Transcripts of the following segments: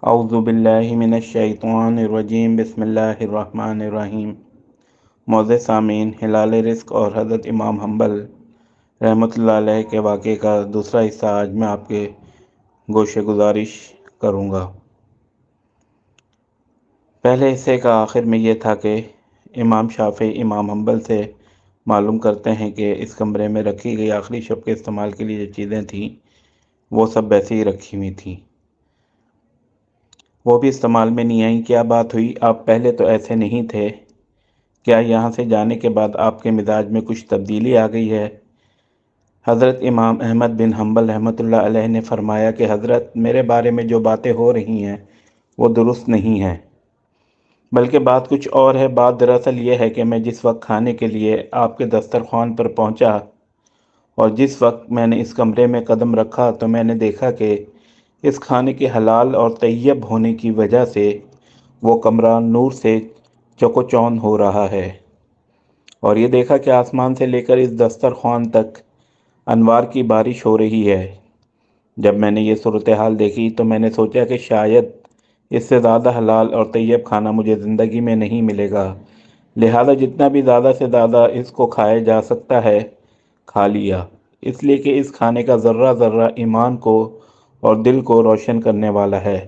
اعوذ باللہ من الشیطان الرجیم بسم اللہ الرحمن الرحیم۔ معزز سامعین، ہلال رزق اور حضرت امام حنبل رحمۃ اللہ علیہ کے واقعے کا دوسرا حصہ آج میں آپ کے گوشِ گزارش کروں گا۔ پہلے حصے کا آخر میں یہ تھا کہ امام شافعی امام حنبل سے معلوم کرتے ہیں کہ اس کمرے میں رکھی گئی آخری شب کے استعمال کے لیے جو چیزیں تھیں وہ سب ویسے ہی رکھی ہوئی تھیں، وہ بھی استعمال میں نہیں آئیں۔ کیا بات ہوئی؟ آپ پہلے تو ایسے نہیں تھے، کیا یہاں سے جانے کے بعد آپ کے مزاج میں کچھ تبدیلی آ گئی ہے؟ حضرت امام احمد بن حنبل رحمۃ اللہ علیہ نے فرمایا کہ حضرت، میرے بارے میں جو باتیں ہو رہی ہیں وہ درست نہیں ہیں، بلکہ بات کچھ اور ہے۔ بات دراصل یہ ہے کہ میں جس وقت کھانے کے لیے آپ کے دسترخوان پر پہنچا اور جس وقت میں نے اس کمرے میں قدم رکھا تو میں نے دیکھا کہ اس کھانے کے حلال اور طیب ہونے کی وجہ سے وہ کمرہ نور سے چکو چوند ہو رہا ہے، اور یہ دیکھا کہ آسمان سے لے کر اس دسترخوان تک انوار کی بارش ہو رہی ہے۔ جب میں نے یہ صورتحال دیکھی تو میں نے سوچا کہ شاید اس سے زیادہ حلال اور طیب کھانا مجھے زندگی میں نہیں ملے گا، لہذا جتنا بھی زیادہ سے زیادہ اس کو کھایا جا سکتا ہے کھا لیا، اس لیے کہ اس کھانے کا ذرہ ذرہ ایمان کو اور دل کو روشن کرنے والا ہے۔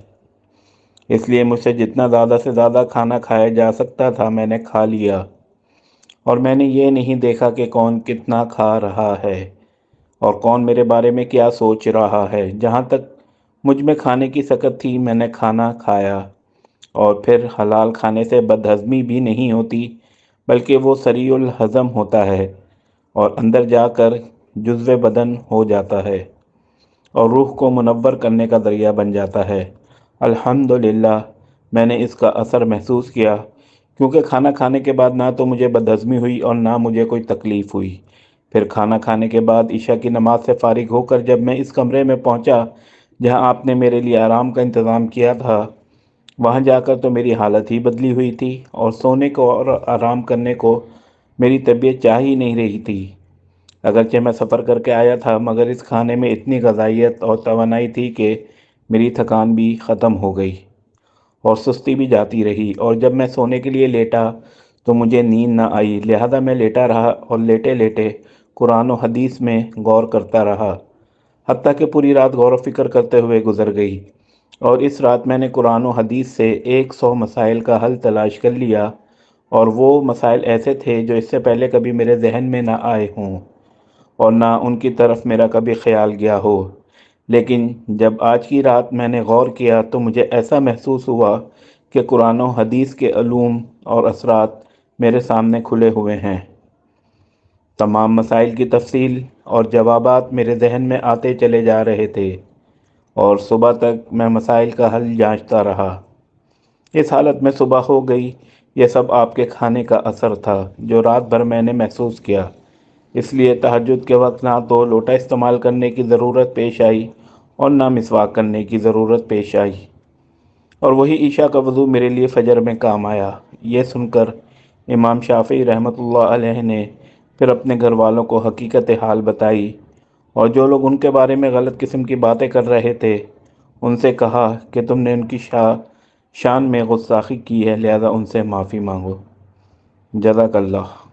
اس لیے مجھ سے جتنا زیادہ سے زیادہ کھانا کھایا جا سکتا تھا میں نے کھا لیا، اور میں نے یہ نہیں دیکھا کہ کون کتنا کھا رہا ہے اور کون میرے بارے میں کیا سوچ رہا ہے۔ جہاں تک مجھ میں کھانے کی سکت تھی میں نے کھانا کھایا، اور پھر حلال کھانے سے بدہضمی بھی نہیں ہوتی بلکہ وہ سریع الہضم ہوتا ہے اور اندر جا کر جزو بدن ہو جاتا ہے اور روح کو منور کرنے کا ذریعہ بن جاتا ہے۔ الحمدللہ میں نے اس کا اثر محسوس کیا، کیونکہ کھانا کھانے کے بعد نہ تو مجھے بدہضمی ہوئی اور نہ مجھے کوئی تکلیف ہوئی۔ پھر کھانا کھانے کے بعد عشاء کی نماز سے فارغ ہو کر جب میں اس کمرے میں پہنچا جہاں آپ نے میرے لیے آرام کا انتظام کیا تھا، وہاں جا کر تو میری حالت ہی بدلی ہوئی تھی، اور سونے کو اور آرام کرنے کو میری طبیعت چاہ ہی نہیں رہی تھی۔ اگرچہ میں سفر کر کے آیا تھا، مگر اس کھانے میں اتنی غذائیت اور توانائی تھی کہ میری تھکان بھی ختم ہو گئی اور سستی بھی جاتی رہی، اور جب میں سونے کے لیے لیٹا تو مجھے نیند نہ آئی، لہذا میں لیٹا رہا اور لیٹے لیٹے قرآن و حدیث میں غور کرتا رہا، حتیٰ کہ پوری رات غور و فکر کرتے ہوئے گزر گئی۔ اور اس رات میں نے قرآن و حدیث سے 100 مسائل کا حل تلاش کر لیا، اور وہ مسائل ایسے تھے جو اس سے پہلے کبھی میرے ذہن میں نہ آئے ہوں اور نہ ان کی طرف میرا کبھی خیال گیا ہو۔ لیکن جب آج کی رات میں نے غور کیا تو مجھے ایسا محسوس ہوا کہ قرآن و حدیث کے علوم اور اثرات میرے سامنے کھلے ہوئے ہیں۔ تمام مسائل کی تفصیل اور جوابات میرے ذہن میں آتے چلے جا رہے تھے، اور صبح تک میں مسائل کا حل جانچتا رہا۔ اس حالت میں صبح ہو گئی۔ یہ سب آپ کے کھانے کا اثر تھا جو رات بھر میں نے محسوس کیا۔ اس لیے تہجد کے وقت نہ تو لوٹا استعمال کرنے کی ضرورت پیش آئی اور نہ مسواک کرنے کی ضرورت پیش آئی، اور وہی عشاء کا وضو میرے لیے فجر میں کام آیا۔ یہ سن کر امام شافعی رحمۃ اللہ علیہ نے پھر اپنے گھر والوں کو حقیقت حال بتائی، اور جو لوگ ان کے بارے میں غلط قسم کی باتیں کر رہے تھے ان سے کہا کہ تم نے ان کی شان میں گستاخی کی ہے، لہذا ان سے معافی مانگو۔ جزاک اللہ۔